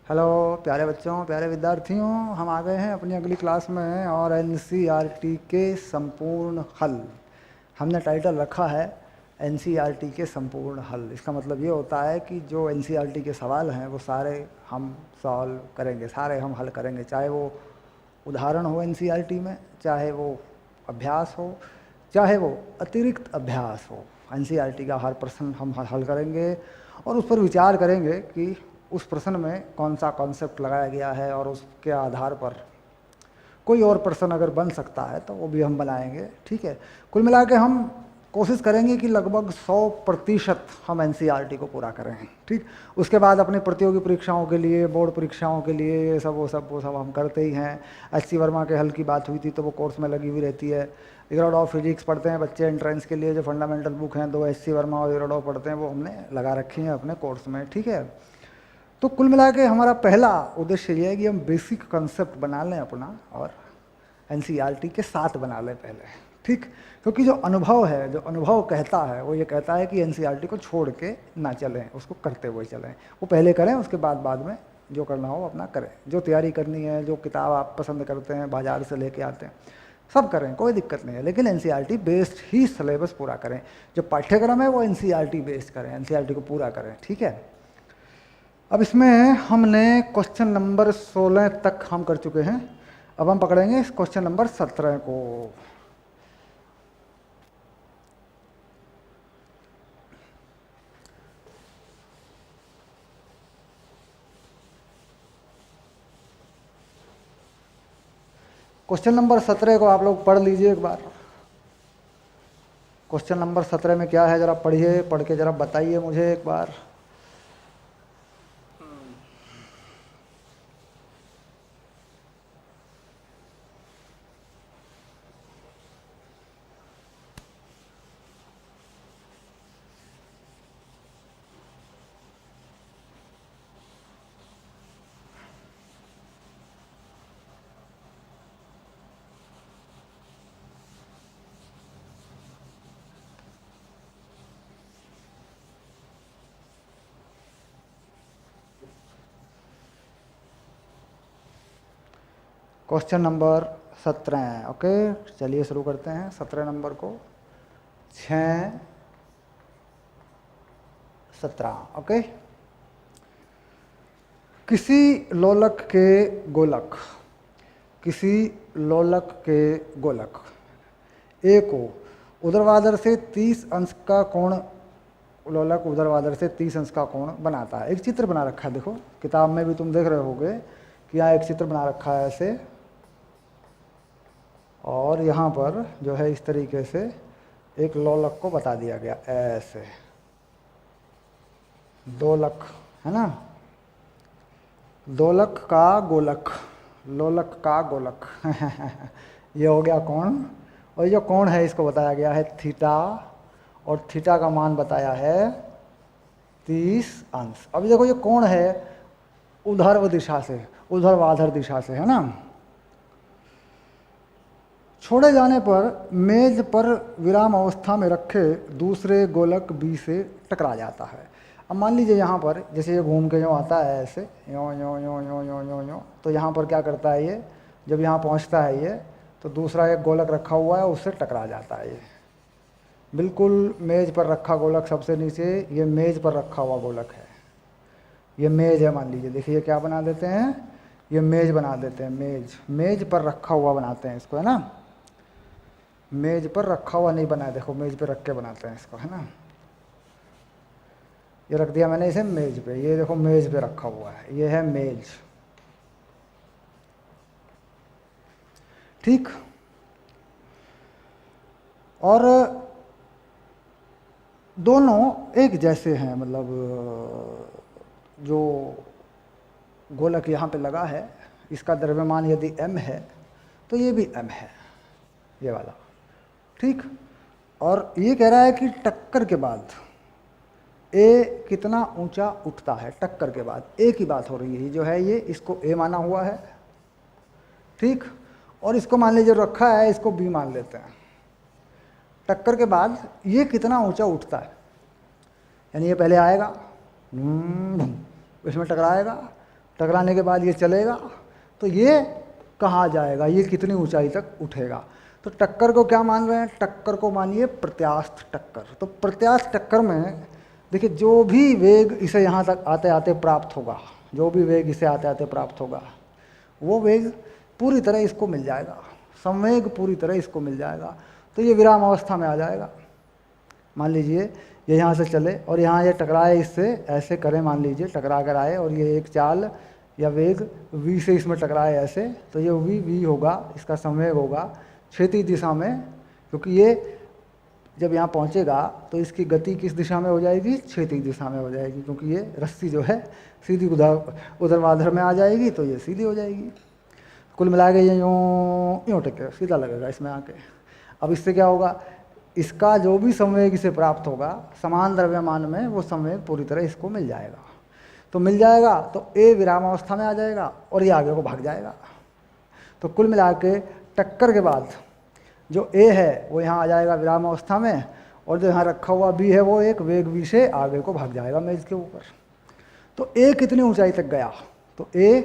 Hello प्यारे बच्चों, प्यारे विद्यार्थियों, हम आ गए हैं अपनी अगली क्लास में और एनसीईआरटी के संपूर्ण हल। हमने टाइटल रखा है एनसीईआरटी के संपूर्ण हल। इसका मतलब ये होता है कि जो एनसीईआरटी के सवाल हैं वो सारे हम सॉल्व करेंगे, सारे हम हल करेंगे, चाहे वो उदाहरण हो एनसीईआरटी में, चाहे वो अभ्यास हो, चाहे वो अतिरिक्त अभ्यास हो। एनसीईआरटी का हर प्रश्न हम हल करेंगे और उस पर विचार करेंगे कि उस प्रश्न में कौन सा कॉन्सेप्ट लगाया गया है और उसके आधार पर कोई और प्रश्न अगर बन सकता है तो वो भी हम बनाएंगे। ठीक है, कुल मिला के हम कोशिश करेंगे कि लगभग 100% हम एनसीईआरटी को पूरा करें। ठीक, उसके बाद अपनी प्रतियोगी परीक्षाओं के लिए, बोर्ड परीक्षाओं के लिए ये सब वो सब हम करते ही हैं। एच.सी. वर्मा के हल की बात हुई थी तो वो कोर्स में लगी हुई रहती है। इरोडॉव फिजिक्स पढ़ते हैं बच्चे एंट्रेंस के लिए, जो फंडामेंटल बुक हैं 2 एच.सी. वर्मा और इरोडॉव पढ़ते हैं, वो हमने लगा रखी हैं अपने कोर्स में। ठीक है, तो कुल मिला के हमारा पहला उद्देश्य ये है कि हम बेसिक कंसेप्ट बना लें अपना और एनसीईआरटी के साथ बना लें पहले। ठीक, क्योंकि जो अनुभव है, जो अनुभव कहता है वो ये कहता है कि एनसीईआरटी को छोड़ के ना चलें, उसको करते हुए चलें। वो पहले करें, उसके बाद में जो करना हो अपना करें। जो तैयारी करनी है, जो किताब आप पसंद करते हैं बाजार से लेके आते हैं, सब करें, कोई दिक्कत नहीं है, लेकिन एनसीईआरटी बेस्ड ही सिलेबस पूरा करें। जो पाठ्यक्रम है वो एनसीईआरटी बेस्ड करें, एनसीईआरटी को पूरा करें। ठीक है, अब इसमें हमने क्वेश्चन नंबर 16 तक हम कर चुके हैं। अब हम पकड़ेंगे इस क्वेश्चन नंबर 17 को। क्वेश्चन नंबर 17 को आप लोग पढ़ लीजिए एक बार। क्वेश्चन नंबर 17 में क्या है, जरा पढ़िए, पढ़ के जरा बताइए मुझे एक बार। क्वेश्चन नंबर 17, ओके, चलिए शुरू करते हैं 17 नंबर को। 6, 17, ओके। किसी लोलक के गोलक, किसी लोलक के गोलक ए को ऊर्ध्वाधर से 30 अंश का कोण, लोलक ऊर्ध्वाधर से 30 अंश का कोण बनाता है। एक चित्र बना रखा है, देखो किताब में भी तुम देख रहे होगे कि यहाँ एक चित्र बना रखा है ऐसे, और यहाँ पर जो है इस तरीके से एक लोलक को बता दिया गया ऐसे, दोलक है ना, दोलक का गोलक, लोलक का गोलक ये हो गया कोण, और जो कोण है इसको बताया गया है थीटा, और थीटा का मान बताया है 30 अंश। अब देखो ये कोण है ऊर्ध्वाधर दिशा से, ऊर्ध्वाधर दिशा से, है ना। छोड़े जाने पर मेज पर विराम अवस्था में रखे दूसरे गोलक बी से टकरा जाता है। अब मान लीजिए यहाँ पर जैसे ये घूम के यूँ आता है ऐसे, यों यों यों यों यों यों यों, तो यहाँ पर क्या करता है ये, जब यहाँ पहुँचता है ये, तो दूसरा एक गोलक रखा हुआ है उससे टकरा जाता है ये। बिल्कुल मेज पर रखा गोलक सबसे नीचे, ये मेज पर रखा हुआ गोलक है, ये मेज है मान लीजिए। देखिए क्या बना देते हैं, ये मेज बना देते हैं, मेज, मेज पर रखा हुआ बनाते हैं इसको, है ना। मेज पर रखा हुआ नहीं बनाया, देखो मेज पे रख के बनाते हैं इसको, है ना। ये रख दिया मैंने इसे मेज पे, ये देखो मेज पे रखा हुआ है, ये है मेज। ठीक, और दोनों एक जैसे हैं, मतलब जो गोलक यहाँ पे लगा है इसका द्रव्यमान यदि m है तो ये भी m है, ये वाला। ठीक, और ये कह रहा है कि टक्कर के बाद ए कितना ऊंचा उठता है, टक्कर के बाद ए की बात हो रही है, जो है ये, इसको ए माना हुआ है। ठीक, और इसको मान लीजिए रखा है, इसको बी मान लेते हैं। टक्कर के बाद ये कितना ऊंचा उठता है, यानी ये पहले आएगा, इसमें टकराएगा, टकराने के बाद ये चलेगा तो ये कहाँ जाएगा, ये कितनी ऊंचाई तक उठेगा। तो टक्कर को क्या मान रहे हैं, टक्कर को मानिए प्रत्यास्थ टक्कर। तो प्रत्यास्थ टक्कर में देखिए जो भी वेग इसे यहाँ तक आते आते प्राप्त होगा, जो भी वेग इसे आते आते प्राप्त होगा, वो वेग पूरी तरह इसको मिल जाएगा, संवेग पूरी तरह इसको मिल जाएगा। तो ये विराम अवस्था में आ जाएगा। मान लीजिए ये यहाँ से चले और यहाँ ये टकराए, इससे ऐसे करें, मान लीजिए टकरा कर आए और ये एक चाल या वेग v से इसमें टकराए ऐसे, तो ये v होगा, इसका संवेग होगा क्षैतिज दिशा में, क्योंकि ये जब यहाँ पहुँचेगा तो इसकी गति किस दिशा में हो जाएगी, क्षैतिज दिशा में हो जाएगी, क्योंकि ये रस्सी जो है सीधी ऊर्ध्वाधर में आ जाएगी, तो ये सीधी हो जाएगी। कुल मिला के ये यूँ टिके सीधा लगेगा इसमें आके। अब इससे क्या होगा, इसका जो भी संवेग इसे प्राप्त होगा समान द्रव्यमान में, वो संवेग पूरी तरह इसको मिल जाएगा। तो मिल जाएगा तो ए विराम अवस्था में आ जाएगा और ये आगे को भाग जाएगा। तो कुल मिला के टक्कर के बाद जो ए है वो यहाँ आ जाएगा विराम अवस्था में, और जो यहाँ रखा हुआ बी है वो एक वेग बी से आगे को भाग जाएगा मेज के ऊपर। तो ए कितनी ऊंचाई तक गया, तो ए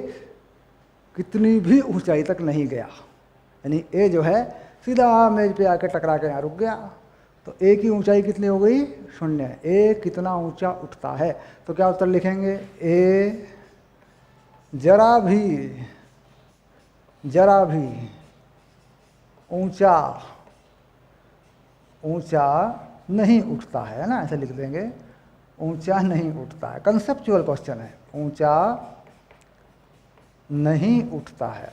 कितनी भी ऊंचाई तक नहीं गया, यानी ए जो है सीधा मेज पे आके टकरा के यहाँ रुक गया। तो ए की ऊंचाई कितनी हो गई, 0। ए कितना ऊंचा उठता है, तो क्या उत्तर लिखेंगे, ए जरा भी ऊंचा नहीं उठता है ना, ऐसे लिख देंगे, ऊंचा नहीं उठता है। कंसेप्चुअल क्वेश्चन है, ऊंचा नहीं उठता है।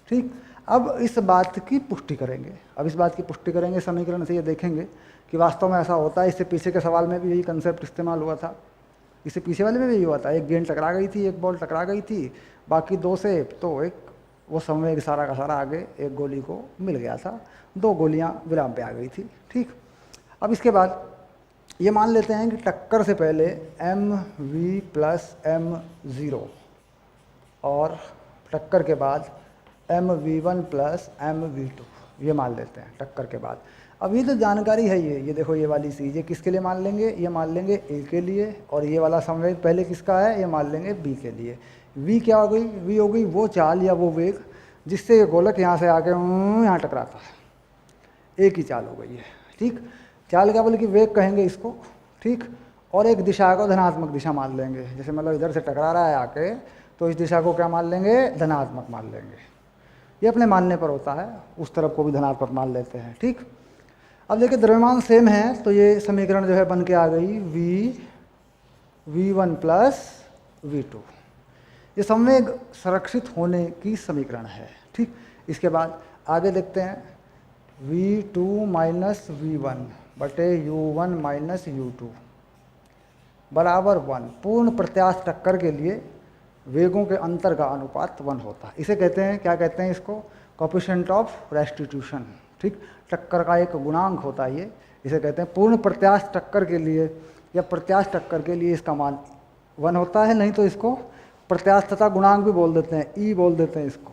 ठीक, अब इस बात की पुष्टि करेंगे, समीकरण से ये देखेंगे कि वास्तव में ऐसा होता है। इससे पीछे के सवाल में भी यही कंसेप्ट इस्तेमाल हुआ था, इससे पीछे वाले में भी यही हुआ था। एक गेंद टकरा गई थी, एक बॉल टकरा गई थी, बाकी दो से तो एक वो संवेग सारा का सारा आगे एक गोली को मिल गया था, 2 गोलियां विराम पे आ गई थी। ठीक, अब इसके बाद ये मान लेते हैं कि टक्कर से पहले mv + m0 और टक्कर के बाद mv1 + mv2, ये मान लेते हैं टक्कर के बाद। अब ये तो जानकारी है, ये देखो ये वाली चीज़, ये किसके लिए मान लेंगे, ये मान लेंगे ए के लिए, और ये वाला संवेग पहले किसका है, ये मान लेंगे बी के लिए। वी क्या हो गई, वी हो गई वो चाल या वो वेग जिससे ये गोलक यहाँ से आके यहाँ टकराता है, एक ही चाल हो गई है। ठीक, चाल क्या बोले कि वेग कहेंगे इसको। ठीक, और एक दिशा को धनात्मक दिशा मान लेंगे, जैसे मतलब इधर से टकरा रहा है आके, तो इस दिशा को क्या मान लेंगे, धनात्मक मान लेंगे। ये अपने मानने पर होता है, उस तरफ को भी धनात्मक मान लेते हैं। ठीक, अब देखिए द्रव्यमान सेम है, तो ये समीकरण जो है बन के आ गई v1 + v2। ये संवेग संरक्षित होने की समीकरण है। ठीक, इसके बाद आगे देखते हैं, v2 - v1 बटे u1 - u2 बराबर 1। पूर्ण प्रत्यास्थ टक्कर के लिए वेगों के अंतर का अनुपात 1 होता है। इसे कहते हैं, क्या कहते हैं इसको, कोएफिशिएंट ऑफ रेस्टिट्यूशन। ठीक, टक्कर का एक गुणांक होता है ये, इसे कहते हैं पूर्ण प्रत्यास्थ टक्कर के लिए या प्रत्यास्थ टक्कर के लिए इसका मान 1 होता है। नहीं तो इसको प्रत्यास्थता गुणांक भी बोल देते हैं, ई बोल देते हैं इसको,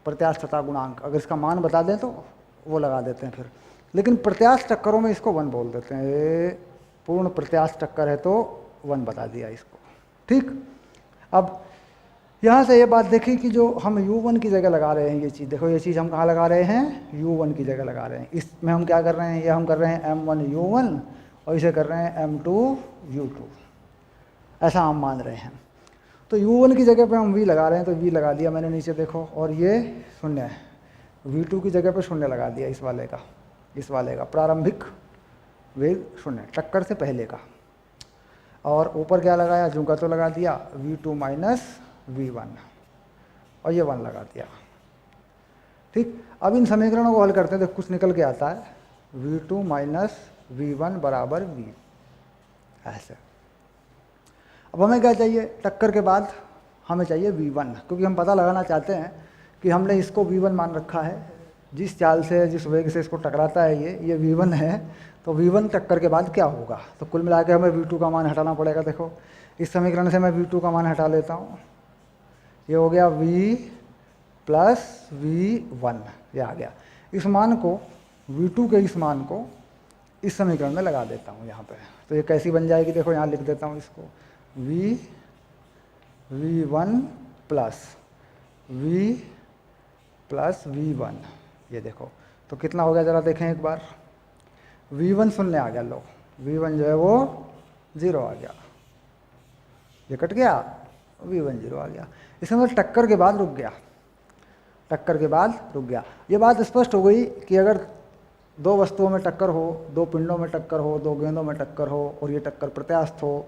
प्रत्यास्थता गुणांक। अगर इसका मान बता दें तो वो लगा देते हैं फिर, लेकिन प्रत्यास्थ टक्करों में इसको 1 बोल देते हैं। ये पूर्ण प्रत्यास्थ टक्कर है तो 1 बता दिया इसको। ठीक, अब यहाँ से ये बात देखी कि जो हम u1 की जगह लगा रहे हैं, ये चीज़ देखो, ये चीज़ हम कहाँ लगा रहे हैं, u1 की जगह लगा रहे हैं। इसमें हम क्या कर रहे हैं, ये हम कर रहे हैं m1 u1 और इसे कर रहे हैं m2 u2, ऐसा हम मान रहे हैं। तो u1 की जगह पे हम v लगा रहे हैं, तो v लगा दिया मैंने नीचे देखो, और ये 0 है। v2 की जगह पे 0 लगा दिया, इस वाले का प्रारंभिक वेग 0 टक्कर से पहले का, और ऊपर क्या लगाया, झुका तो लगा दिया v2 - v1 और ये 1 लगा दिया। ठीक, अब इन समीकरणों को हल करते हैं तो कुछ निकल के आता है, v2 - v1 बराबर v, ऐसे। अब हमें क्या चाहिए, टक्कर के बाद हमें चाहिए v1, क्योंकि हम पता लगाना चाहते हैं कि हमने इसको v1 मान रखा है, जिस चाल से जिस वेग से इसको टकराता है ये v1 है, तो v1 टक्कर के बाद क्या होगा। तो कुल मिला के हमें v2 का मान हटाना पड़ेगा। देखो इस समीकरण से मैं v2 का मान हटा लेता हूँ, ये हो गया v + v1, ये आ गया। इस मान को v2 के इस मान को इस समीकरण में लगा देता हूँ यहाँ पे। तो ये कैसी बन जाएगी, देखो यहाँ लिख देता हूँ इसको, v1 प्लस v1, ये देखो तो कितना हो गया ज़रा देखें एक बार। v1 शून्य आ गया, लो v1 जो है वो 0 आ गया, ये कट गया, v1 0 आ गया। इसमें मतलब टक्कर के बाद रुक गया, टक्कर के बाद रुक गया। ये बात स्पष्ट हो गई कि अगर दो वस्तुओं में टक्कर हो, दो पिंडों में टक्कर हो, दो गेंदों में टक्कर हो और ये टक्कर प्रत्यास्थ हो,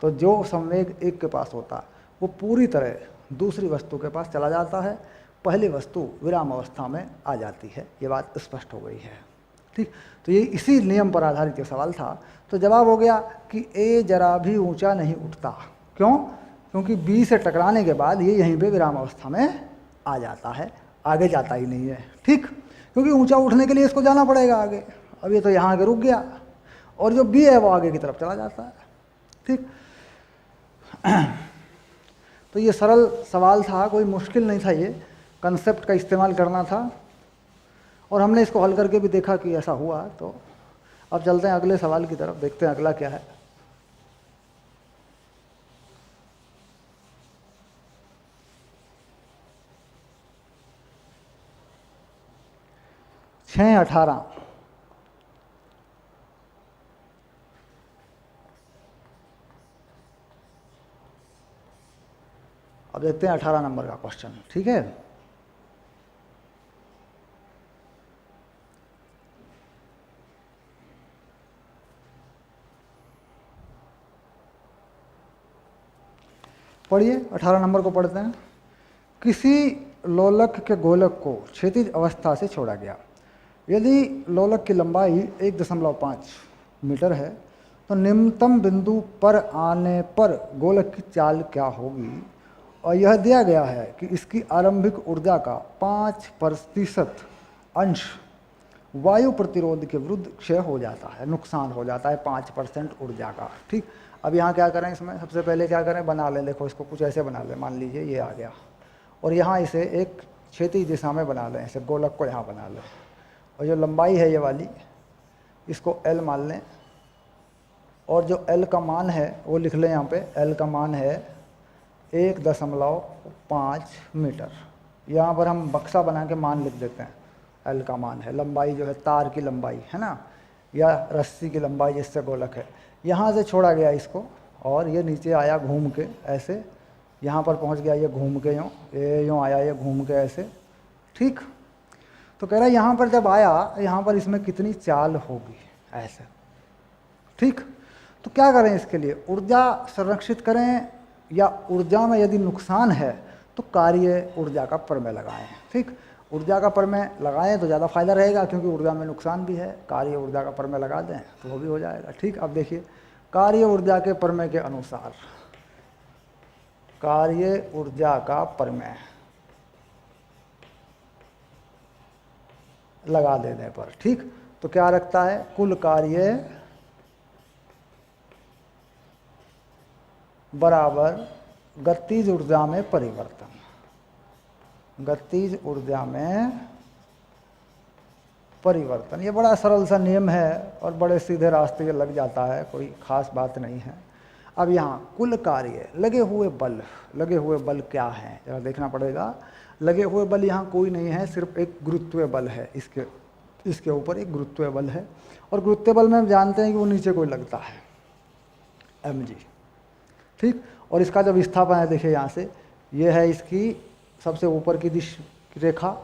तो जो संवेग एक के पास होता वो पूरी तरह दूसरी वस्तु के पास चला जाता है, पहली वस्तु विराम अवस्था में आ जाती है। ये बात स्पष्ट हो गई है, ठीक। तो ये इसी नियम पर आधारित ये सवाल था। तो जवाब हो गया कि ए जरा भी ऊंचा नहीं उठता। क्यों? क्योंकि बी से टकराने के बाद ये यहीं पे विराम अवस्था में आ जाता है, आगे जाता ही नहीं है, ठीक। क्योंकि ऊंचा उठने के लिए इसको जाना पड़ेगा आगे। अब ये तो यहाँ आगे रुक गया और जो बी है वो आगे की तरफ चला जाता है, ठीक। तो ये सरल सवाल था, कोई मुश्किल नहीं था, ये कंसेप्ट का इस्तेमाल करना था और हमने इसको हल करके भी देखा कि ऐसा हुआ। तो अब चलते हैं अगले सवाल की तरफ, देखते हैं अगला क्या है। छः 18, अब देखते हैं 18 नंबर का क्वेश्चन, ठीक है। पढ़िए, 18 नंबर को पढ़ते हैं। किसी लोलक के गोलक को क्षैतिज अवस्था से छोड़ा गया। यदि लोलक की लंबाई 1.5 मीटर है तो निम्नतम बिंदु पर आने पर गोलक की चाल क्या होगी, और यह दिया गया है कि इसकी आरंभिक ऊर्जा का 5% अंश वायु प्रतिरोध के विरुद्ध क्षय हो जाता है, नुकसान हो जाता है 5% ऊर्जा का, ठीक। अब यहाँ क्या करें, इसमें सबसे पहले क्या करें, बना लें। देखो इसको कुछ ऐसे बना लें, मान लीजिए ये आ गया और यहाँ इसे एक क्षैतिज दिशा में बना लें, ऐसे गोलक को यहाँ बना लें और जो लंबाई है ये वाली, इसको L मान लें और जो L का मान है वो लिख लें यहाँ पे। L का मान है 1.5 मीटर। यहाँ पर हम बक्सा बना के मान लिख देते हैं। L का मान है लंबाई, जो है तार की लंबाई है ना, या रस्सी की लंबाई जिससे गोलक है। यहाँ से छोड़ा गया इसको और ये नीचे आया घूम के ऐसे, यहाँ पर पहुँच गया ये घूम के यूँ, ये यूँ आया ये घूम के ऐसे, ठीक। तो कह रहा है यहाँ पर जब आया, यहाँ पर इसमें कितनी चाल होगी, ऐसे, ठीक। तो क्या करें इसके लिए, ऊर्जा संरक्षित करें या ऊर्जा में यदि नुकसान है तो कार्य ऊर्जा का प्रमेय लगाएं, ठीक। ऊर्जा का प्रमेय लगाएं तो ज़्यादा फायदा रहेगा, क्योंकि ऊर्जा में नुकसान भी है। कार्य ऊर्जा का प्रमेय लगा दें तो वो भी हो जाएगा, ठीक। अब देखिए, कार्य ऊर्जा के प्रमेय के अनुसार, कार्य ऊर्जा का प्रमेय लगा देने पर, ठीक, तो क्या रखता है, कुल कार्य बराबर गतिज ऊर्जा में परिवर्तन। गतिज ऊर्जा में परिवर्तन, ये बड़ा सरल सा नियम है और बड़े सीधे रास्ते लग जाता है, कोई खास बात नहीं है। अब यहाँ कुल कार्य, लगे हुए बल, लगे हुए बल क्या हैं जरा देखना पड़ेगा। लगे हुए बल यहाँ कोई नहीं है, सिर्फ एक गुरुत्वीय बल है, इसके ऊपर एक गुरुत्वीय बल है और गुरुत्वीय बल में हम जानते हैं कि वो नीचे कोई लगता है, mg, ठीक। और इसका जो विस्थापन है देखिए यहाँ से, ये है इसकी सबसे ऊपर की रेखा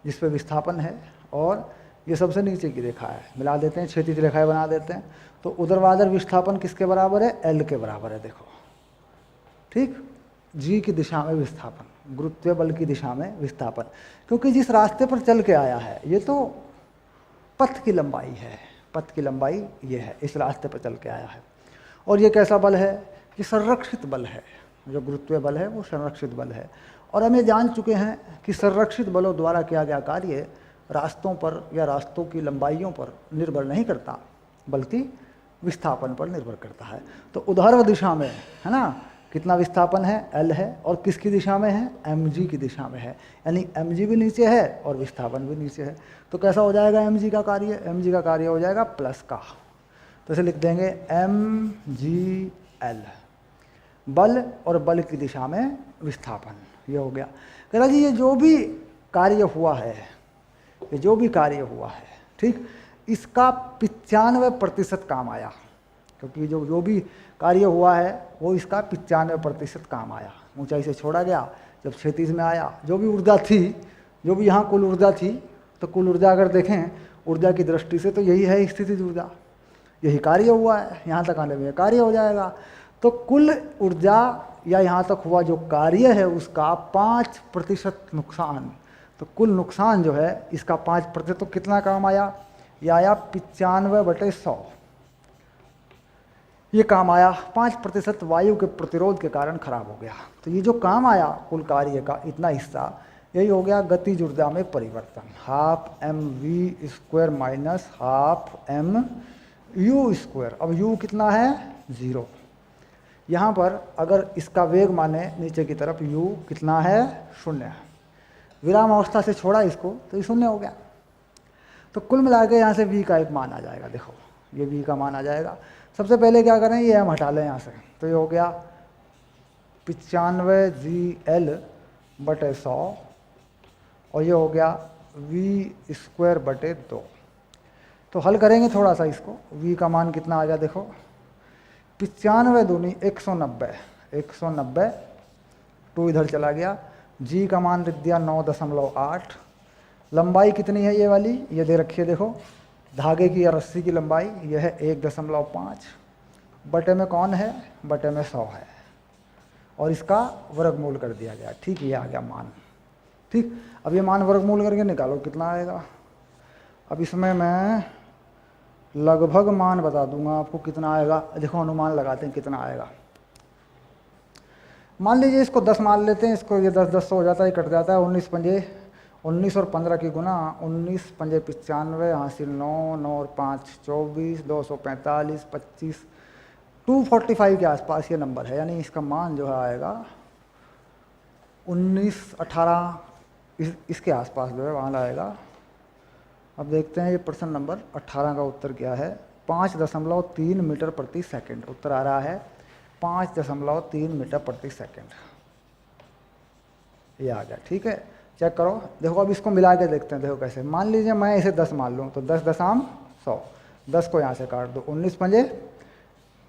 जिस पे विस्थापन है और ये सबसे नीचे की रेखा है, मिला देते हैं, क्षैतिज रेखाएं बना देते हैं। तो ऊर्ध्वाधर विस्थापन किसके बराबर है, L के बराबर है, देखो, ठीक। G की दिशा में विस्थापन, गुरुत्वीय बल की दिशा में विस्थापन, क्योंकि जिस रास्ते पर चल के आया है ये तो पथ की लंबाई है, पथ की लंबाई ये है, इस रास्ते पर चल के आया है। और ये कैसा बल है, ये संरक्षित बल है, जो गुरुत्वीय बल है वो संरक्षित बल है। और हम ये जान चुके हैं कि संरक्षित बलों द्वारा किया गया कार्य रास्तों पर या रास्तों की लंबाइयों पर निर्भर नहीं करता, बल्कि विस्थापन पर निर्भर करता है। तो ऊर्ध्वाधर दिशा में, है ना, कितना विस्थापन है, एल है, और किसकी दिशा में है, mg की दिशा में है, यानी mg भी नीचे है और विस्थापन भी नीचे है। तो कैसा हो जाएगा mg का कार्य, mg का कार्य हो जाएगा प्लस का, तो इसे लिख देंगे mgl, बल और बल की दिशा में विस्थापन, ये हो गया। कह रहा जी ये जो भी कार्य हुआ है, ये जो भी कार्य हुआ है, ठीक, इसका 95% काम आया, क्योंकि जो भी कार्य हुआ है वो इसका 95% काम आया। ऊंचाई से छोड़ा गया, जब क्षैतिज में आया, जो भी ऊर्जा थी, जो भी यहाँ कुल ऊर्जा थी, तो कुल ऊर्जा अगर देखें ऊर्जा की दृष्टि से तो यही है स्थितिज ऊर्जा, यही कार्य हुआ है, यहाँ तक आने में कार्य हो जाएगा। तो कुल ऊर्जा या यहाँ तक हुआ जो कार्य है उसका 5% नुकसान, तो कुल नुकसान जो है इसका 5%, तो कितना काम आया, ये आया 95/100, ये काम आया। 5% वायु के प्रतिरोध के कारण खराब हो गया। तो ये जो काम आया कुल कार्य का इतना हिस्सा, यही हो गया गतिज ऊर्जा में परिवर्तन, 12mv² माइनस 12mu²। अब u कितना है, 0। यहाँ पर अगर इसका वेग माने नीचे की तरफ, u कितना है, 0। विराम अवस्था से छोड़ा इसको तो ये 0 हो गया। तो कुल मिला के यहाँ से v का एक मान आ जाएगा, देखो ये v का मान आ जाएगा। सबसे पहले क्या करें, ये हम हटा लें यहाँ से, तो ये हो गया 95gl/100 और ये हो गया v²/2। तो हल करेंगे थोड़ा सा इसको, v का मान कितना आ गया देखो, 95 दूनी 190, 190, 2 इधर चला गया, g का मान लिख दिया 9.8। लंबाई कितनी है ये वाली, ये दे रखी है देखो, धागे की या रस्सी की लंबाई यह है 1.5, बटे में कौन है, बटे में 100 है, और इसका वर्गमूल कर दिया गया, ठीक, ये आ गया मान। ठीक, अब ये मान वर्गमूल करके निकालो कितना आएगा। अब इसमें मैं लगभग मान बता दूंगा आपको कितना आएगा, देखो अनुमान लगाते हैं कितना आएगा। मान लीजिए इसको 10 मान लेते हैं, इसको ये 10 हो जाता है, कट जाता है, 19 पंजे 19 और 15 की गुना, 19 पंजे 95, हासिल 9, 9 और 5 24, 245, 25, 245 के आसपास ये नंबर है, यानी इसका मान जो है आएगा 19-18 इसके आसपास जो है वहाँ आएगा। अब देखते हैं ये प्रश्न नंबर 18 का उत्तर क्या है, 5.3 मीटर प्रति सेकंड उत्तर आ रहा है, 5.3 मीटर प्रति सेकंड, ये आ गया। ठीक है, चेक करो, देखो अब इसको मिला के देखते हैं, देखो कैसे। मान लीजिए मैं इसे 10 मान लूँ, तो 10.100, 10 को यहाँ से काट दो, 19 पंजे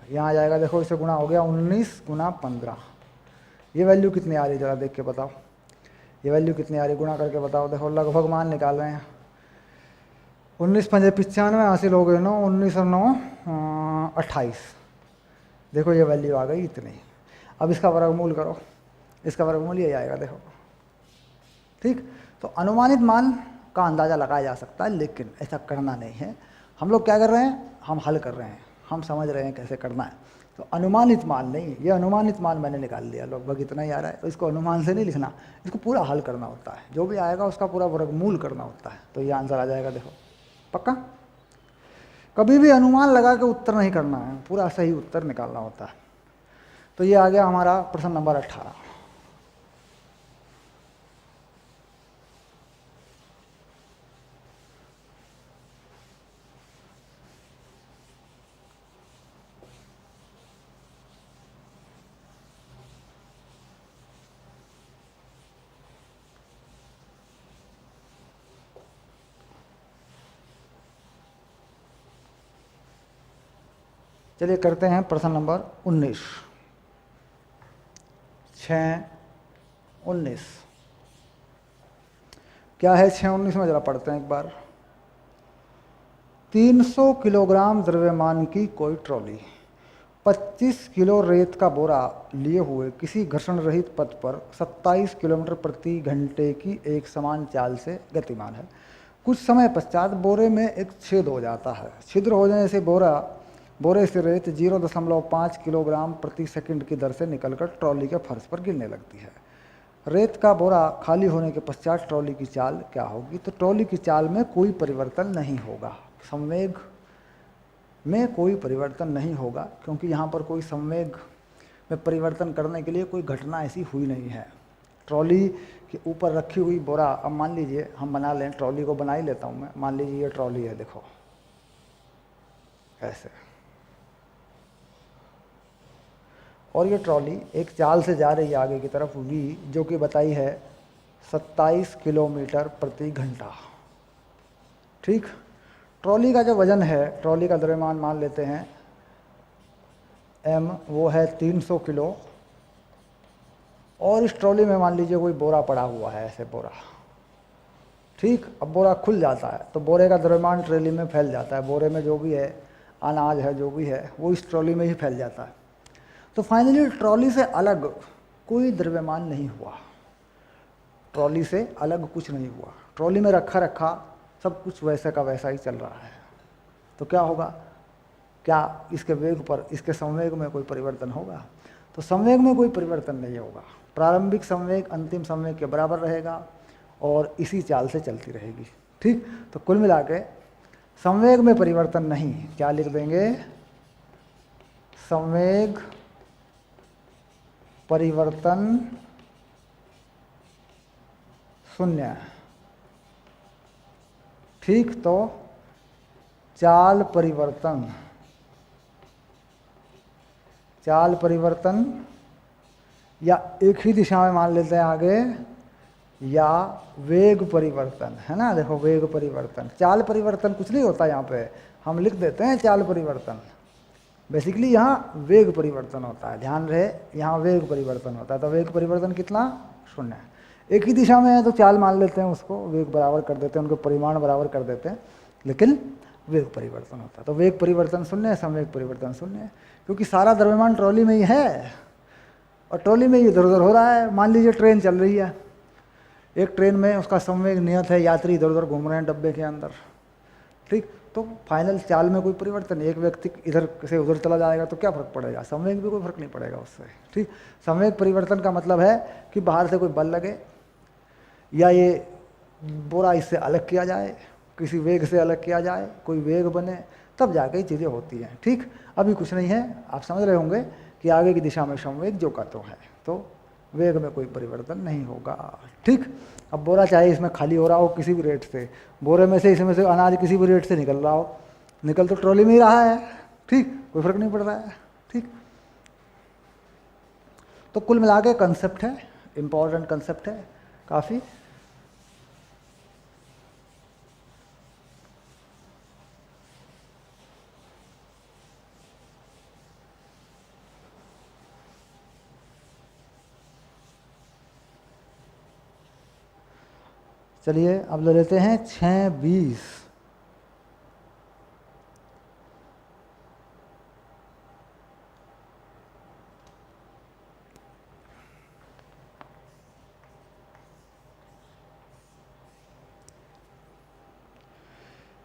यहाँ आ जाएगा, देखो इसे गुणा हो गया 19 गुना 15, ये वैल्यू कितनी आ रही है ज़रा देख के बताओ, ये वैल्यू कितनी आ रही है, गुणा करके बताओ। देखो लगभग मान निकाल रहे हैं, 19 पंजे 95 हासिल हो गए 9, 19 और 9 28, देखो ये वैल्यू आ गई इतनी। अब इसका वर्गमूल करो, इसका वर्गमूल ये आएगा देखो। ठीक, तो अनुमानित मान का अंदाज़ा लगाया जा सकता है, लेकिन ऐसा करना नहीं है। हम लोग क्या कर रहे हैं, हम हल कर रहे हैं, हम समझ रहे हैं कैसे करना है। तो अनुमानित मान नहीं, ये अनुमानित मान मैंने निकाल लिया, लगभग इतना ही आ रहा है, तो इसको अनुमान से नहीं लिखना, इसको पूरा हल करना होता है, जो भी आएगा उसका पूरा वर्गमूल करना होता है, तो ये आंसर आ जाएगा। देखो पक्का, कभी भी अनुमान लगा के उत्तर नहीं करना है, पूरा सही उत्तर निकालना होता है। तो ये आ गया हमारा प्रश्न नंबर 18। चलिए करते हैं प्रश्न नंबर 19, 6-19 क्या है, 6-19 में जरा पढ़ते हैं एक बार। 300 किलोग्राम द्रव्यमान की कोई ट्रॉली 25 किलो रेत का बोरा लिए हुए किसी घर्षण रहित पथ पर 27 किलोमीटर प्रति घंटे की एक समान चाल से गतिमान है। कुछ समय पश्चात बोरे में एक छेद हो जाता है, छिद्र हो जाने से बोरे से रेत 0.5 किलोग्राम प्रति सेकंड की दर से निकलकर ट्रॉली के फर्श पर गिरने लगती है। रेत का बोरा खाली होने के पश्चात ट्रॉली की चाल क्या होगी। तो ट्रॉली की चाल में कोई परिवर्तन नहीं होगा, संवेग में कोई परिवर्तन नहीं होगा, क्योंकि यहाँ पर कोई संवेग में परिवर्तन करने के लिए कोई घटना ऐसी हुई नहीं है। ट्रॉली के ऊपर रखी हुई बोरा, अब मान लीजिए हम बना लें, ट्रॉली को बना ही लेता हूँ मैं, मान लीजिए ये ट्रॉली है, देखो ऐसे, और ये ट्रॉली एक चाल से जा रही है आगे की तरफ v, जो कि बताई है 27 किलोमीटर प्रति घंटा। ठीक, ट्रॉली का जो वजन है, ट्रॉली का द्रव्यमान मान लेते हैं m, वो है 300 किलो, और इस ट्रॉली में मान लीजिए कोई बोरा पड़ा हुआ है, ऐसे बोरा। ठीक, अब बोरा खुल जाता है तो बोरे का द्रव्यमान ट्रॉली में फैल जाता है, बोरे में जो भी है अनाज है जो भी है वो इस ट्रॉली में ही फैल जाता है। तो फाइनली ट्रॉली से अलग कोई द्रव्यमान नहीं हुआ, ट्रॉली से अलग कुछ नहीं हुआ, ट्रॉली में रखा रखा सब कुछ वैसे का वैसा ही चल रहा है। तो क्या होगा, क्या इसके वेग पर, इसके संवेग में कोई परिवर्तन होगा? तो संवेग में कोई परिवर्तन नहीं होगा। प्रारंभिक संवेग अंतिम संवेग के बराबर रहेगा और इसी चाल से चलती रहेगी। ठीक, तो कुल मिला के संवेग में परिवर्तन नहीं, क्या लिख देंगे, संवेग परिवर्तन शून्य। ठीक, तो चाल परिवर्तन, चाल परिवर्तन या एक ही दिशा में मान लेते हैं आगे, या वेग परिवर्तन, है ना। देखो वेग परिवर्तन, चाल परिवर्तन कुछ नहीं होता, यहाँ पे हम लिख देते हैं चाल परिवर्तन, बेसिकली यहाँ वेग परिवर्तन होता है, ध्यान रहे यहाँ वेग परिवर्तन होता है। तो वेग परिवर्तन कितना, शून्य। एक ही दिशा में है तो चाल मान लेते हैं उसको, वेग बराबर कर देते हैं, उनके परिमाण बराबर कर देते हैं, लेकिन वेग परिवर्तन होता है। तो वेग परिवर्तन शून्य है, संवेग परिवर्तन शून्य है, क्योंकि सारा द्रव्यमान ट्रॉली में ही है और ट्रॉली में ही इधर उधर हो रहा है। मान लीजिए ट्रेन चल रही है, एक ट्रेन में उसका संवेग नियत है, यात्री इधर उधर घूम रहे हैं डब्बे के अंदर। ठीक, तो फाइनल चाल में कोई परिवर्तन नहीं, एक व्यक्ति इधर से उधर चला जाएगा तो क्या फर्क पड़ेगा, संवेग भी कोई फर्क नहीं पड़ेगा उससे। ठीक, संवेग परिवर्तन का मतलब है कि बाहर से कोई बल लगे या ये बोरा इससे अलग किया जाए, किसी वेग से अलग किया जाए, कोई वेग बने, तब जाके ये चीज़ें होती हैं। ठीक, अभी कुछ नहीं है, आप समझ रहे होंगे कि आगे की दिशा में संवेग जो का तो है, तो वेग में कोई परिवर्तन नहीं होगा। ठीक, अब बोरा चाहे इसमें खाली हो रहा हो किसी भी रेट से, बोरे में से इसमें से अनाज किसी भी रेट से निकल रहा हो, निकल तो ट्रॉली में ही रहा है। ठीक, कोई फर्क नहीं पड़ रहा है। ठीक, तो कुल मिला के कंसेप्ट है, इम्पॉर्टेंट कंसेप्ट है काफ़ी। चलिए अब ले लेते हैं 6:20।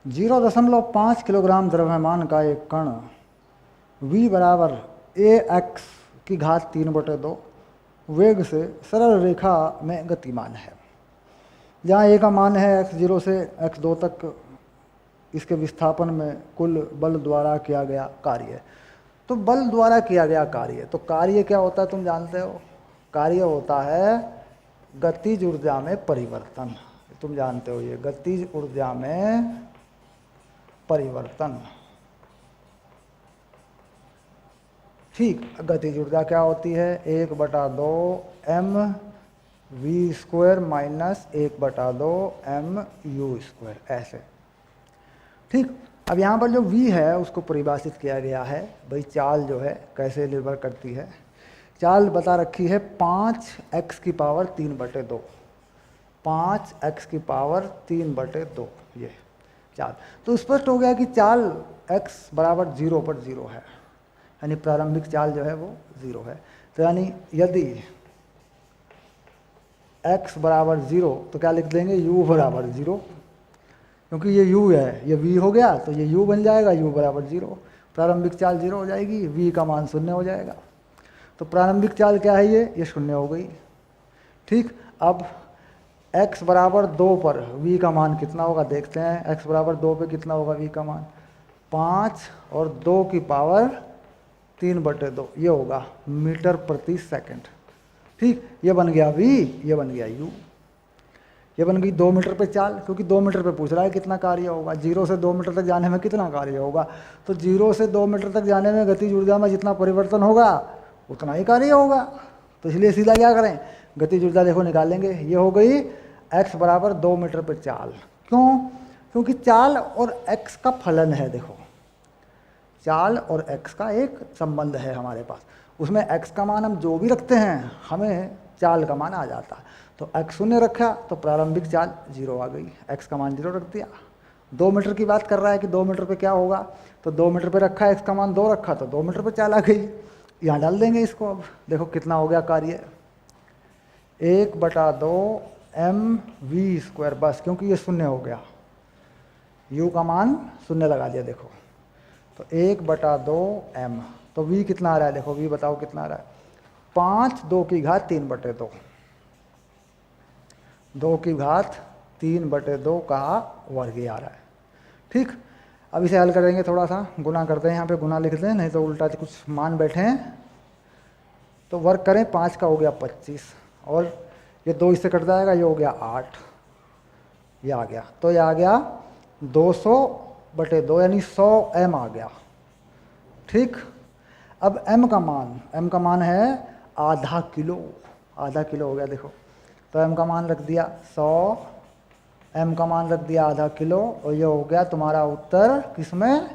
(0.5 किलोग्राम द्रव्यमान का एक कण v बराबर ax की घात 3/2 वेग से सरल रेखा में गतिमान है, जहाँ a का मान है x0 से x2 तक, इसके विस्थापन में कुल बल द्वारा किया गया कार्य। तो बल द्वारा किया गया कार्य, तो कार्य क्या होता है तुम जानते हो, कार्य होता है गतिज ऊर्जा में परिवर्तन। तुम जानते हो ये गतिज ऊर्जा में परिवर्तन। ठीक, गतिज ऊर्जा क्या होती है, 1/2 m v² minus 1/2 m u², ऐसे। ठीक, अब यहाँ पर जो v है उसको परिभाषित किया गया है, भाई चाल जो है कैसे निर्भर करती है। चाल बता रखी है 5x की पावर 3/2, 5x की पावर 3/2 ये चाल। तो स्पष्ट हो गया कि चाल x बराबर 0 पर 0 है, यानी प्रारंभिक चाल जो है वो 0 है। तो यानी यदि x बराबर 0 तो क्या लिख देंगे, u बराबर 0, क्योंकि ये u है, ये v हो गया तो ये u बन जाएगा, u बराबर 0, प्रारंभिक चाल 0 हो जाएगी, v का मान 0 हो जाएगा। तो प्रारंभिक चाल क्या है, ये 0 हो गई। ठीक, अब x बराबर 2 पर v का मान कितना होगा देखते हैं, x बराबर 2 पे कितना होगा v का मान, 5 और 2 की पावर 3/2 ये होगा मीटर प्रति सेकंड। ठीक, ये बन गया v, ये बन गया u। ये बन गई 2 मीटर पे चाल, क्योंकि 2 मीटर पे पूछ रहा है कितना कार्य होगा। 0 से 2 मीटर तक जाने में कितना कार्य होगा, तो 0 से 2 मीटर तक जाने में गतिज ऊर्जा में जितना परिवर्तन होगा उतना ही कार्य होगा। तो इसलिए सीधा क्या करें, गतिज ऊर्जा देखो निकालेंगे। ये हो गई x बराबर 2 मीटर पे चाल। क्यों, क्योंकि चाल और x का फलन है। देखो चाल और x का एक संबंध है हमारे पास, उसमें x का मान हम जो भी रखते हैं हमें चाल का मान आ जाता है। तो x शून्य रखा तो प्रारंभिक चाल 0 आ गई, x का मान 0 रख दिया। 2 मीटर की बात कर रहा है कि 2 मीटर पे क्या होगा, तो 2 मीटर पे रखा, x का मान 2 रखा तो 2 मीटर पे चाल आ गई। यहाँ डाल देंगे इसको। अब देखो कितना हो गया कार्य, 1/2 mv², बस क्योंकि ये शून्य हो गया, u का मान शून्य लगा दिया। देखो तो 1/2 m, तो v कितना आ रहा है, देखो v बताओ कितना आ रहा है, 5 2 की घात 3/2, 2 की घात 3/2 का वर्ग आ रहा है। ठीक, अब इसे हल करेंगे, थोड़ा सा गुना करते हैं, यहाँ पे गुना लिख दें नहीं तो उल्टा कुछ मान बैठे हैं। तो वर्ग करें, 5 का हो गया 25 और ये 2 इससे कट जाएगा, ये हो गया 8, ये आ गया। तो ये आ गया 200/2 यानी 100 m आ गया। ठीक, अब m का मान है आधा किलो, आधा किलो हो गया। देखो तो m का मान रख दिया 100, m का मान रख दिया आधा किलो, और ये हो गया तुम्हारा उत्तर किसमें,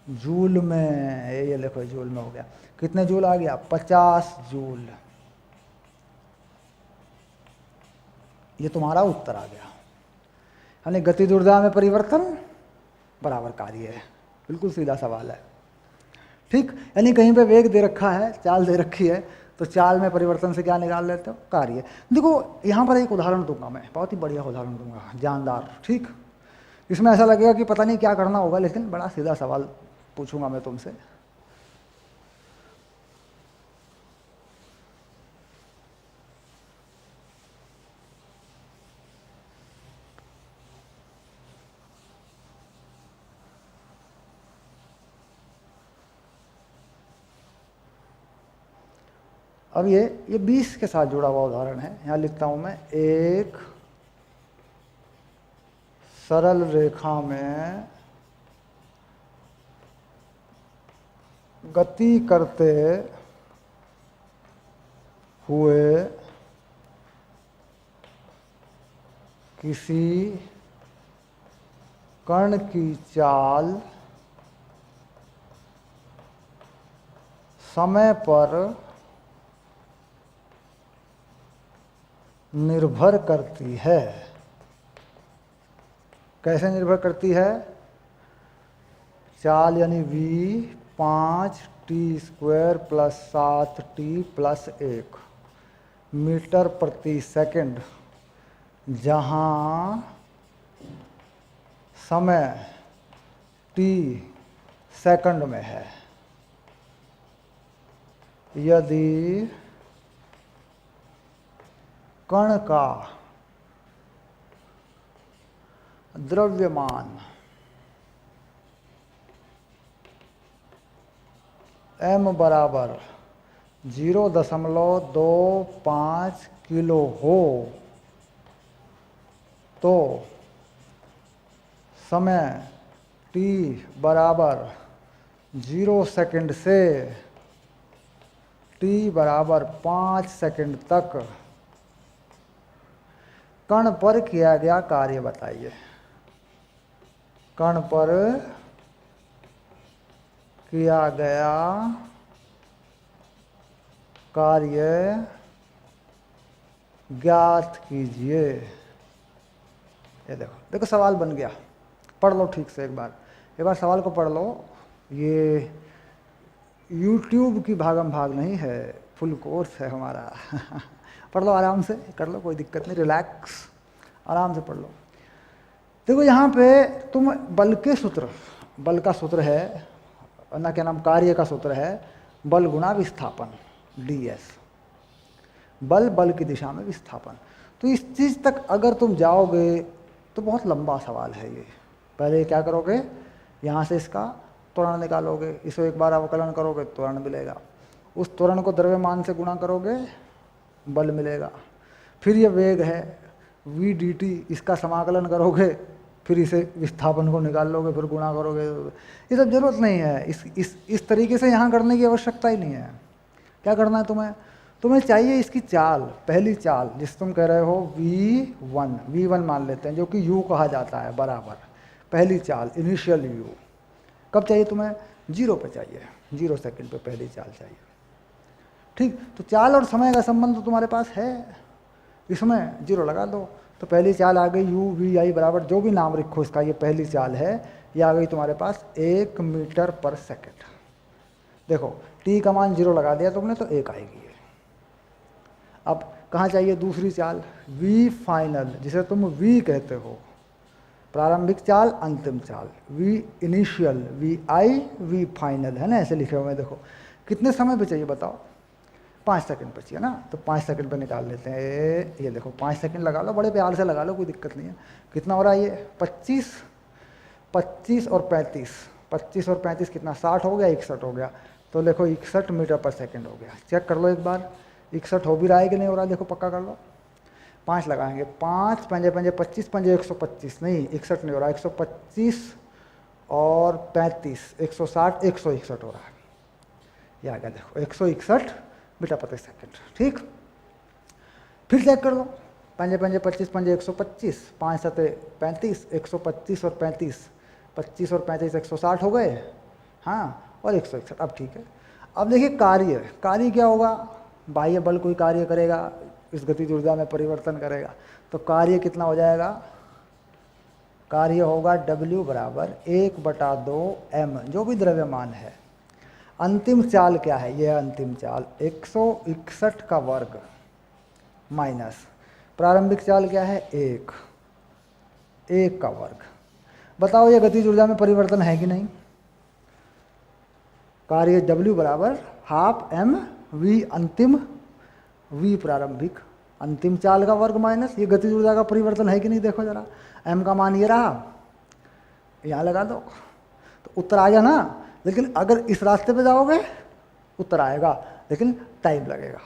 जूल में। ये देखो जूल में हो गया। कितने जूल आ गया, 50 जूल। ये तुम्हारा उत्तर आ गया। यानी गतिज ऊर्जा में परिवर्तन बराबर कार्य है, बिल्कुल सीधा सवाल है। ठीक, यानी कहीं पे वेग दे रखा है, चाल दे रखी है, तो चाल में परिवर्तन से क्या निकाल लेते हो, कार्य। देखो यहाँ पर एक उदाहरण दूंगा मैं, बहुत ही बढ़िया उदाहरण दूंगा, जानदार। ठीक, इसमें ऐसा लगेगा कि पता नहीं क्या करना होगा, लेकिन बड़ा सीधा सवाल पूछूंगा मैं तुमसे। अब ये 20 के साथ जुड़ा हुआ उदाहरण है। यहाँ लिखता हूँ मैं, एक सरल रेखा में गति करते हुए किसी कण की चाल समय पर निर्भर करती है। कैसे निर्भर करती है, चाल यानी v 5t² + 7t+1 मीटर प्रति सेकंड, जहाँ समय t सेकंड में है। यदि कण का द्रव्यमान m बराबर 0.25 किलो हो तो समय t बराबर 0 सेकंड से t बराबर 5 सेकंड तक कण पर किया गया कार्य बताइए। कण पर किया गया कार्य ज्ञात कीजिए। ये देखो देखो सवाल बन गया, पढ़ लो ठीक से एक बार सवाल को पढ़ लो। ये YouTube की भागम भाग नहीं है, फुल कोर्स है हमारा। पढ़ लो आराम से, कर लो, कोई दिक्कत नहीं, रिलैक्स, आराम से पढ़ लो। देखो यहाँ पे तुम बल के सूत्र, बल का सूत्र है ना, क्या नाम, कार्य का सूत्र है बल गुणा विस्थापन, ds। बल बल की दिशा में विस्थापन। तो इस चीज़ तक अगर तुम जाओगे तो बहुत लंबा सवाल है ये। पहले क्या करोगे, यहाँ से इसका त्वरण निकालोगे, इसे एक बार अवकलन करोगे त्वरण मिलेगा, उस त्वरण को द्रव्यमान से गुणा करोगे बल मिलेगा। फिर ये वेग है v dt, इसका समाकलन करोगे, फिर इसे विस्थापन को निकाल लोगे, फिर गुणा करोगे। ये सब जरूरत नहीं है, इस तरीके से यहाँ करने की आवश्यकता ही नहीं है। क्या करना है तुम्हें चाहिए इसकी चाल, पहली चाल जिस तुम कह रहे हो v1 मान लेते हैं, जो कि u कहा जाता है बराबर पहली चाल इनिशियल u। कब चाहिए तुम्हें? 0 पे चाहिए, 0 सेकंड पे पहली चाल चाहिए। ठीक, तो चाल और समय का संबंध तो तुम्हारे पास है, इसमें 0 लगा दो तो पहली चाल आ गई u v i बराबर जो भी नाम रखो इसका, ये पहली चाल है, ये आ गई तुम्हारे पास 1 मीटर पर सेकंड। देखो t का मान 0 लगा दिया तुमने तो 1 आएगी। अब कहाँ चाहिए दूसरी चाल? v फाइनल, जिसे तुम v कहते हो, प्रारंभिक चाल अंतिम चाल, v initial v i v final, है ना, ऐसे लिखे हुए हैं। देखो कितने समय पे चाहिए बताओ? 5 सेकंड पे चाहिए ना, तो 5 सेकंड पे निकाल लेते हैं। ये देखो 5 सेकंड लगा लो, बड़े प्यार से लगा लो, कोई दिक्कत नहीं है। कितना हो रहा है ये? 25 और 35 कितना? 60 हो गया, 61 हो गया, तो देखो 61 मीटर पर सेकंड हो गया। चेक कर लो एक बार 61 हो भी रहा है कि नहीं हो रहा है, देखो पक्का कर लो। 5 लगाएंगे, 5 पंजे 25 पंजे 125, नहीं 61 नहीं हो रहा, 125 और 35 160 161 हो रहा है। ये आ गया देखो 161 मीटर प्रति सेकंड। ठीक, फिर चेक कर लो, पंजे 25 पंजे 125, 5 सते 35, 125 और 35, 25 और 35 160 हो गए, हाँ, और 161। अब ठीक है, अब देखिए कार्य क्या होगा? बाह्य बल कोई कार्य करेगा, इस गतिज ऊर्जा में परिवर्तन करेगा, तो कार्य कितना हो जाएगा? कार्य होगा W बराबर 1/2 m, जो भी द्रव्यमान है। अंतिम चाल क्या है? यह अंतिम चाल 161 का वर्ग माइनस प्रारंभिक चाल क्या है? 1 का वर्ग। बताओ ये गतिज ऊर्जा में परिवर्तन है कि नहीं? कार्य W बराबर हाफ m v अंतिम v प्रारंभिक, अंतिम चाल का वर्ग माइनस ये गतिज ऊर्जा का परिवर्तन है कि नहीं? देखो जरा, m का मान ये रहा, यहाँ लगा दो तो उत्तर आ गया ना। लेकिन अगर इस रास्ते पे जाओगे उत्तर आएगा, लेकिन टाइम लगेगा,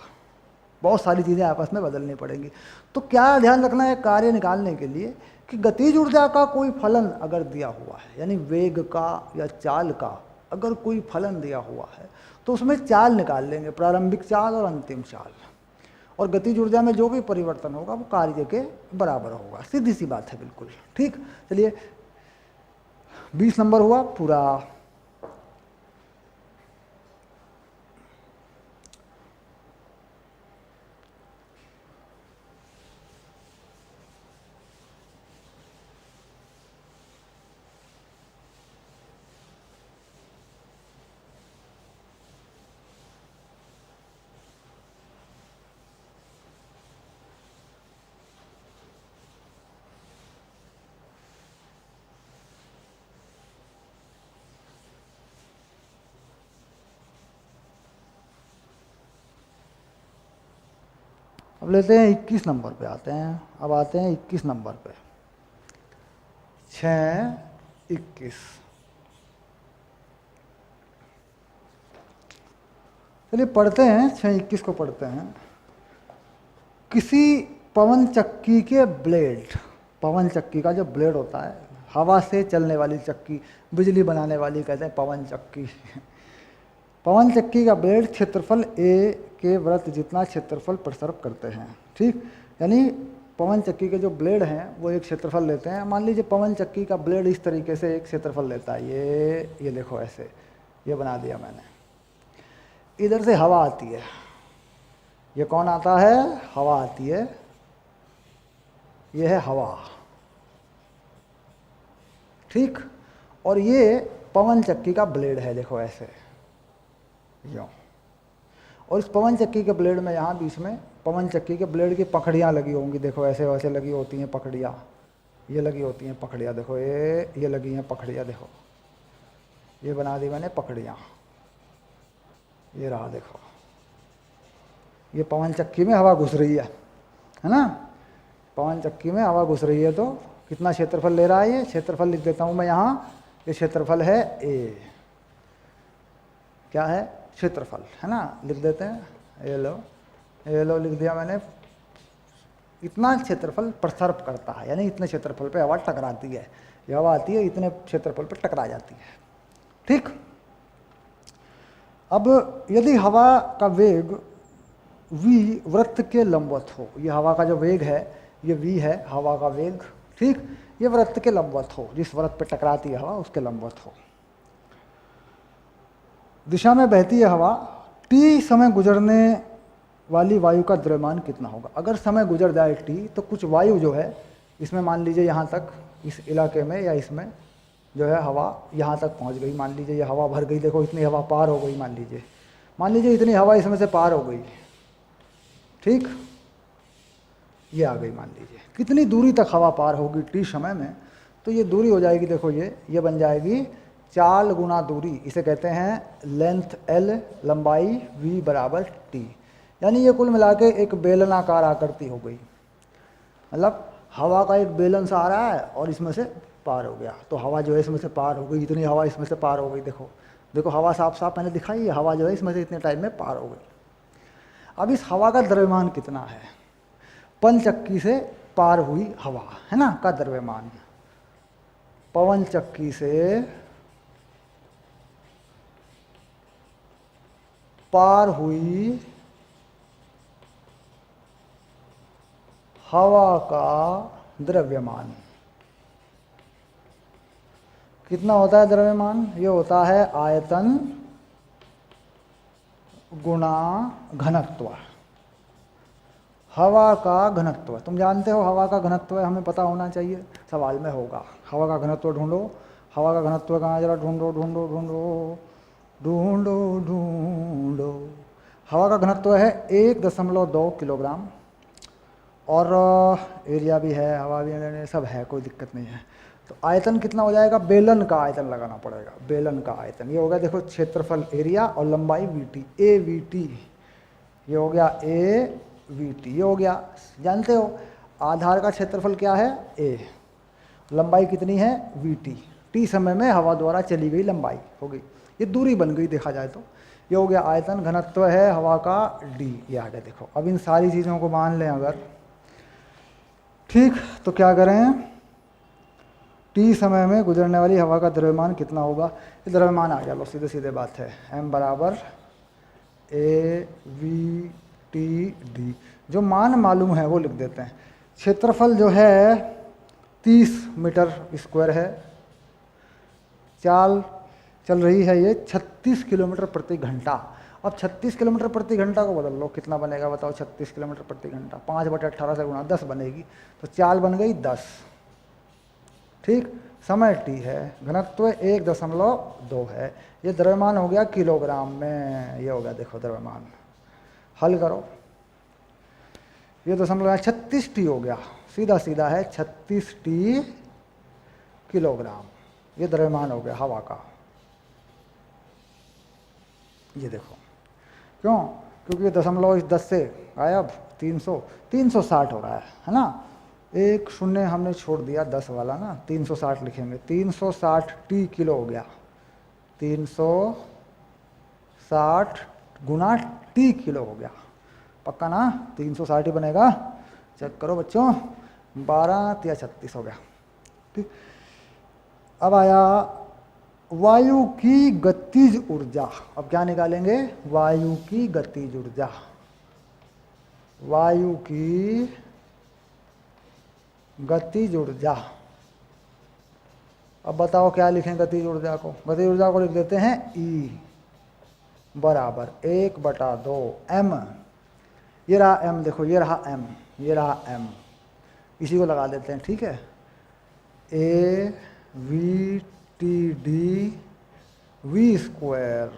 बहुत सारी चीज़ें आपस में बदलनी पड़ेंगी। तो क्या ध्यान रखना है कार्य निकालने के लिए कि गतिज ऊर्जा का कोई फलन अगर दिया हुआ है, यानी वेग का या चाल का अगर कोई फलन दिया हुआ है, तो उसमें चाल निकाल लेंगे, प्रारंभिक चाल और अंतिम चाल, और गतिज ऊर्जा में जो भी परिवर्तन होगा वो कार्य के बराबर होगा। सीधी सी बात है बिल्कुल। ठीक, चलिए 20 नंबर हुआ पूरा। अब लेते हैं 21 नंबर पे आते हैं। अब आते हैं 21 नंबर पे, 6-21। चलिए पढ़ते हैं, 6-21 को पढ़ते हैं। किसी पवन चक्की के ब्लेड, पवन चक्की का जो ब्लेड होता है, हवा से चलने वाली चक्की, बिजली बनाने वाली कहते हैं पवन चक्की। पवन चक्की का ब्लेड क्षेत्रफल A के वृत्त जितना क्षेत्रफल प्रसर्व करते हैं। ठीक, यानी पवन चक्की के जो ब्लेड हैं वो एक क्षेत्रफल लेते हैं। मान लीजिए पवन चक्की का ब्लेड इस तरीके से एक क्षेत्रफल लेता है, ये देखो ऐसे, ये बना दिया मैंने। इधर से हवा आती है, ये कौन आता है? हवा आती है, ये है हवा। ठीक, और ये पवन चक्की का ब्लेड है, देखो ऐसे यूँ। और इस पवन चक्की के ब्लेड में यहाँ बीच में पवन चक्की के ब्लेड की पकड़ियाँ लगी होंगी, देखो ऐसे वैसे लगी होती हैं पकड़ियाँ, ये लगी होती हैं पकड़ियाँ, देखो ये लगी हैं पकड़ियाँ, देखो ये बना दी मैंने पकड़ियाँ, ये रहा देखो, ये पवन चक्की में हवा घुस रही है ना, पवन चक्की में हवा घुस रही है। तो कितना क्षेत्रफल ले रहा है ये? क्षेत्रफल लिख देता हूँ मैं यहाँ, ये क्षेत्रफल है A, क्या है, क्षेत्रफल, है ना। लिख देते हैं, ये लो लिख दिया मैंने। इतना क्षेत्रफल प्रसर्प करता है, यानी इतने क्षेत्रफल पे हवा टकराती है। ये हवा आती है, इतने क्षेत्रफल पे टकरा जाती है, ठीक। अब यदि हवा का वेग v वृत्त के लंबवत हो, ये हवा का जो वेग है ये v है, हवा का वेग, ठीक, ये वृत्त के लंबवत हो, जिस वृत्त पे टकराती है हवा उसके लंबवत हो, दिशा में बहती है हवा, t समय गुजरने वाली वायु का द्रव्यमान कितना होगा। अगर समय गुजर जाए t, तो कुछ वायु जो है इसमें, मान लीजिए यहाँ तक, इस इलाके में या इसमें जो है हवा यहाँ तक पहुँच गई, मान लीजिए ये हवा भर गई, देखो इतनी हवा पार हो गई, मान लीजिए इतनी हवा इसमें से पार हो गई, ठीक, ये आ गई, मान लीजिए कितनी दूरी तक हवा पार होगी t समय में, तो ये दूरी हो जाएगी, देखो ये बन जाएगी चाल गुना दूरी, इसे कहते हैं लेंथ l, लंबाई v बराबर t, यानी ये कुल मिला के एक बेलनाकार आकृति हो गई। मतलब हवा का एक बेलन सा आ रहा है और इसमें से पार हो गया, तो हवा जो है इसमें से पार हो गई, इतनी हवा इसमें से पार हो गई, देखो हवा साफ साफ मैंने दिखाई है, हवा जो है इसमें से इतने टाइम में पार हो गई। अब इस हवा का द्रव्यमान कितना है, पवन चक्की से पार हुई हवा, है ना, का द्रव्यमान, पवन चक्की से पार हुई हवा का द्रव्यमान कितना होता है द्रव्यमान, ये होता है आयतन गुणा घनत्व, हवा का घनत्व। तुम जानते हो हवा का घनत्व हमें पता होना चाहिए, सवाल में होगा, हवा का घनत्व ढूंढो, हवा का घनत्व कहाँ, जरा ढूंढो ढूंढो ढूंढो ढूंढो ढूंढो। हवा का घनत्व है 1.2 किलोग्राम, और एरिया भी है, हवा भी है, सब है, कोई दिक्कत नहीं है। तो आयतन कितना हो जाएगा, बेलन का आयतन लगाना पड़ेगा, बेलन का आयतन, ये हो गया देखो क्षेत्रफल एरिया और लंबाई वीटी, ए वीटी, ये हो गया ए वीटी, ये हो गया। जानते हो आधार का क्षेत्रफल क्या है, ए, लंबाई कितनी है वीटी, टी समय में हवा द्वारा चली गई लंबाई हो गई, ये दूरी बन गई देखा जाए तो। ये हो गया आयतन, घनत्व है हवा का डी, ये आ गया। देखो अब इन सारी चीज़ों को मान लें अगर, ठीक, तो क्या करें, टी समय में गुजरने वाली हवा का द्रव्यमान कितना होगा, ये द्रव्यमान आ गया, लो सीधे सीधे बात है, m बराबर ए वी टी डी, जो मान मालूम है वो लिख देते हैं। क्षेत्रफल जो है 30 मीटर स्क्वायर है, चाल चल रही है ये 36 किलोमीटर प्रति घंटा। अब 36 किलोमीटर प्रति घंटा को बदल लो, कितना बनेगा बताओ, 36 किलोमीटर प्रति घंटा, 5/18 से गुणा 10 बनेगी, तो चाल बन गई 10, ठीक, समय t है, घनत्व 1.2 है, ये द्रव्यमान हो गया किलोग्राम में, ये हो गया देखो द्रव्यमान, हल करो, ये 36t हो गया, सीधा सीधा है 36t किलोग्राम, ये द्रव्यमान हो गया हवा का। ये देखो क्यों, क्योंकि 0.10 से गायब 360 हो रहा है ना, एक शून्य हमने छोड़ दिया 10 वाला ना, 360 लिखेंगे, 360 टी किलो हो गया, 360 गुना टी किलो हो गया, पक्का ना, 360 ही बनेगा, चेक करो बच्चों, 12 या 36 हो गया, ठीक। अब आया वायु की गतिज ऊर्जा, अब क्या निकालेंगे, वायु की गतिज ऊर्जा, वायु की गतिज ऊर्जा। अब बताओ क्या लिखें गतिज ऊर्जा को, गतिज ऊर्जा को लिख देते हैं E बराबर 1/2 m, ये रहा m, देखो ये रहा m, ये रहा m, इसी को लगा देते हैं, ठीक है, a v t d v square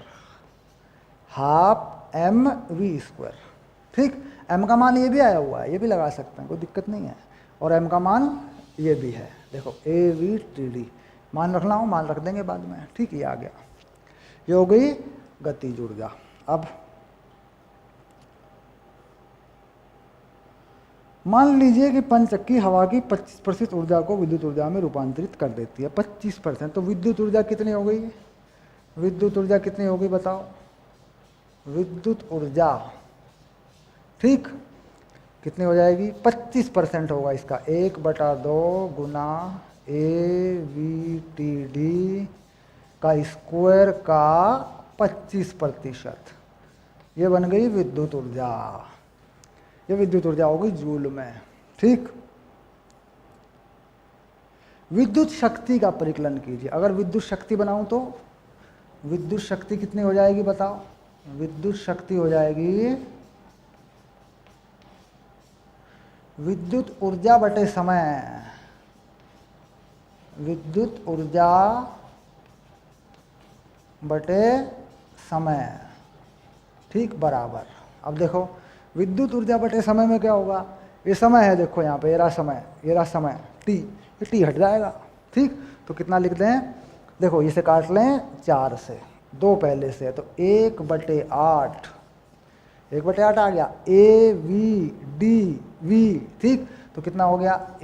half m v square, ठीक। m का मान ये भी आया हुआ है, ये भी लगा सकते हैं, कोई दिक्कत नहीं है, और m का मान ये भी है, देखो ए वी टी डी, मान रखना हो मान रख देंगे बाद में, ठीक, ये आ गया, ये हो गई गतिज ऊर्जा। अब मान लीजिए कि पंचक्की हवा की 25% ऊर्जा को विद्युत ऊर्जा में रूपांतरित कर देती है, 25%, तो विद्युत ऊर्जा कितनी हो गई, विद्युत ऊर्जा कितनी होगी बताओ, विद्युत ऊर्जा, ठीक, कितनी हो जाएगी? 25% होगा इसका, 1/2 गुना AVTD का स्क्वायर का 25%, ये बन गई विद्युत ऊर्जा। ये विद्युत ऊर्जा होगी जूल में, ठीक। विद्युत शक्ति का परिकलन कीजिए। अगर विद्युत शक्ति बनाऊं तो विद्युत शक्ति कितनी हो जाएगी बताओ? विद्युत शक्ति हो जाएगी विद्युत ऊर्जा बटे समय, विद्युत ऊर्जा बटे समय, ठीक, बराबर। अब देखो विद्युत ऊर्जा बटे समय में क्या होगा? ये समय है, देखो यहाँ पे, ये रहा समय, ये रहा समय t, ये t हट जाएगा, ठीक। तो कितना लिख दें? देखो इसे काट लें 4 से, 2 पहले से है तो 1/8, 1/8 आ गया, AVDV, ठीक। तो कितना हो गया?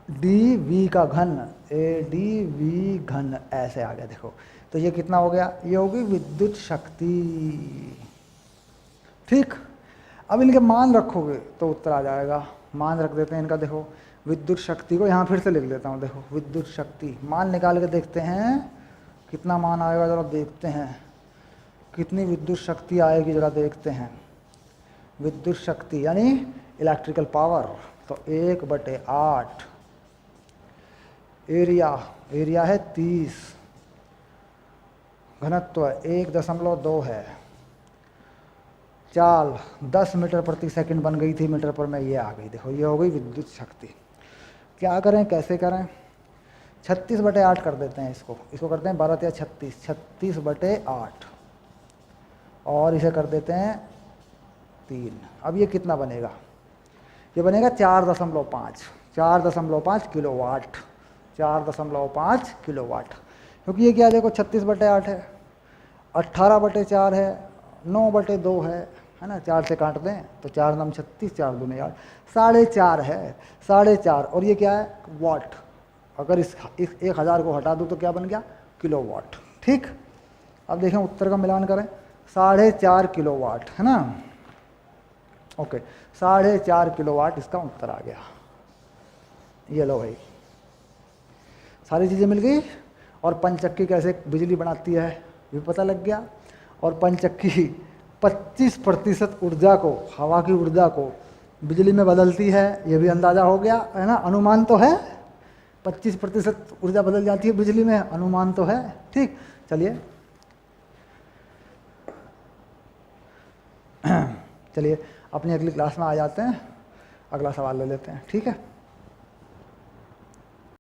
ADV का घन, ADV घन, ऐसे आ गया, देखो। तो ये कितना हो गया? ये होगी विद्युत शक्ति, ठीक। अब इनके मान रखोगे तो उत्तर आ जाएगा। मान रख देते हैं इनका, देखो विद्युत शक्ति को यहाँ फिर से लिख देता हूँ, देखो विद्युत शक्ति, मान निकाल के देखते हैं कितना मान आएगा, जरा देखते हैं कितनी विद्युत शक्ति आएगी, जरा देखते हैं। विद्युत शक्ति यानी इलेक्ट्रिकल पावर, तो 1/8, एरिया है 30, घनत्व 1.2 है, चाल 10 मीटर प्रति सेकंड बन गई थी, मीटर पर में ये आ गई, देखो ये हो गई विद्युत शक्ति। क्या करें, कैसे करें? 36/8 कर देते हैं इसको करते हैं 12 या 36, 36/8 और इसे कर देते हैं 3। अब ये कितना बनेगा? ये बनेगा 4.5 किलोवाट, 4.5 किलोवाट, क्योंकि ये क्या है, देखो 36/8 है, 18/4 है, 9/2 है ना, 4 से काट दें तो 4 9 36, 4 दूनी 8, 4.5 है, 4.5, और ये क्या है? वाट। अगर इस 1000 को हटा दूँ तो क्या बन गया? किलोवाट, ठीक। अब देखें उत्तर का मिलान करें, 4.5 किलोवाट, है ना, ओके, 4.5 किलोवाट इसका उत्तर आ गया। ये लो भाई, सारी चीज़ें मिल गई। और पंचक्की कैसे बिजली बनाती है ये पता लग गया। और पंचक्की 25% ऊर्जा को, हवा की ऊर्जा को बिजली में बदलती है, ये भी अंदाज़ा हो गया, है ना। अनुमान तो है 25% ऊर्जा बदल जाती है बिजली में, अनुमान तो है, ठीक। चलिए चलिए अपनी अगली क्लास में आ जाते हैं, अगला सवाल ले लेते हैं, ठीक है।